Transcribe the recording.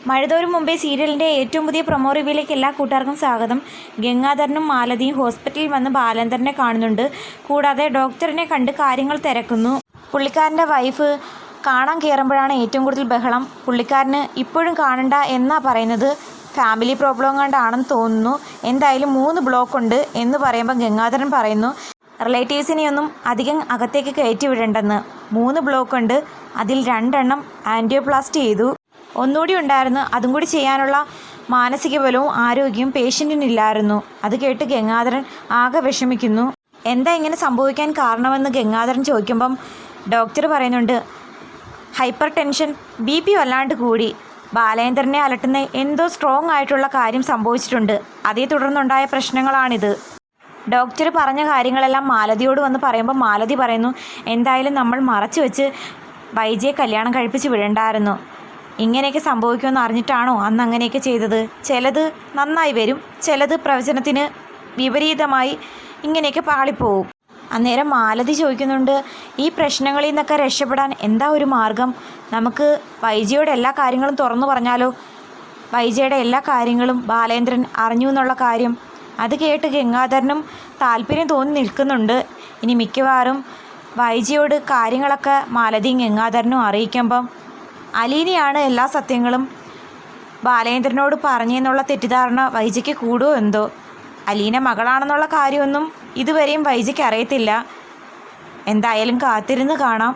മഴതോരും മുമ്പേ സീരിയലിൻ്റെ ഏറ്റവും പുതിയ പ്രൊമോ റിവ്യൂയിലേക്ക് എല്ലാ കൂട്ടുകാർക്കും സ്വാഗതം. ഗംഗാധരനും മാലതിയും ഹോസ്പിറ്റലിൽ വന്ന് ബാലേന്ദ്രനെ കാണുന്നുണ്ട്. കൂടാതെ ഡോക്ടറിനെ കണ്ട് കാര്യങ്ങൾ തിരക്കുന്നു. പുള്ളിക്കാരൻ്റെ വൈഫ് കാണാൻ കയറുമ്പോഴാണ് ഏറ്റവും കൂടുതൽ ബഹളം. പുള്ളിക്കാരന് ഇപ്പോഴും കാണണ്ട എന്നാ പറയുന്നത്. ഫാമിലി പ്രോബ്ലം കൊണ്ടാണെന്ന് തോന്നുന്നു. എന്തായാലും 3 ബ്ലോക്ക് ഉണ്ട് എന്ന് പറയുമ്പോൾ ഗംഗാധരൻ പറയുന്നു റിലേറ്റീവ്സിനെയൊന്നും അധികം അകത്തേക്ക് കയറ്റി വിടണ്ടെന്ന്. 3 ബ്ലോക്ക് ഉണ്ട്, അതിൽ 2 എണ്ണം ആൻറ്റിയോപ്ലാസ്റ്റി ചെയ്തു. ഒന്നുകൂടി ഉണ്ടായിരുന്നു, അതും കൂടി ചെയ്യാനുള്ള മാനസിക ബലവും ആരോഗ്യവും പേഷ്യൻറ്റിനില്ലായിരുന്നു. അത് കേട്ട് ഗംഗാധരൻ ആകെ വിഷമിക്കുന്നു. എന്താ ഇങ്ങനെ സംഭവിക്കാൻ കാരണമെന്ന് ഗംഗാധരൻ ചോദിക്കുമ്പം ഡോക്ടർ പറയുന്നുണ്ട് ഹൈപ്പർ ടെൻഷൻ, BP വല്ലാണ്ട് കൂടി. ബാലേന്ദ്രനെ അലട്ടുന്ന എന്തോ സ്ട്രോങ് ആയിട്ടുള്ള കാര്യം സംഭവിച്ചിട്ടുണ്ട്. അതേ തുടർന്നുണ്ടായ പ്രശ്നങ്ങളാണിത്. ഡോക്ടർ പറഞ്ഞ കാര്യങ്ങളെല്ലാം മാലതിയോട് വന്ന് പറയുമ്പോൾ മാലതി പറയുന്നു എന്തായാലും നമ്മൾ മറച്ചു വെച്ച് വൈജയെ കല്യാണം കഴിപ്പിച്ച് വിടണ്ടായിരുന്നു. ഇങ്ങനെയൊക്കെ സംഭവിക്കുമെന്ന് അറിഞ്ഞിട്ടാണോ അന്ന് അങ്ങനെയൊക്കെ ചെയ്തത്? ചിലത് നന്നായി വരും, ചിലത് പ്രവചനത്തിന് വിപരീതമായി ഇങ്ങനെയൊക്കെ പാളിപ്പോവും. അന്നേരം മാലതി ചോദിക്കുന്നുണ്ട് ഈ പ്രശ്നങ്ങളിൽ നിന്നൊക്കെ രക്ഷപ്പെടാൻ എന്താ ഒരു മാർഗം? നമുക്ക് വൈജയുടെ എല്ലാ കാര്യങ്ങളും തുറന്നു പറഞ്ഞാലോ? വൈജയുടെ എല്ലാ കാര്യങ്ങളും ബാലേന്ദ്രൻ അറിഞ്ഞു എന്നുള്ള കാര്യം. അത് കേട്ട് ഗംഗാധരനും താല്പര്യം തോന്നി നിൽക്കുന്നുണ്ട്. ഇനി മിക്കവാറും വൈജയോട് കാര്യങ്ങളൊക്കെ മാലതിയും ഗംഗാധരനും അറിയിക്കുമ്പം അലീനയാണ് എല്ലാ സത്യങ്ങളും ബാലേന്ദ്രനോട് പറഞ്ഞെന്നുള്ള തെറ്റിദ്ധാരണ വൈജയ്ക്ക് കൂടുമോ എന്തോ. അലീന മകളാണെന്നുള്ള കാര്യമൊന്നും ഇതുവരെയും വൈജയ്ക്ക് അറിയത്തില്ല. എന്തായാലും കാത്തിരുന്ന് കാണാം.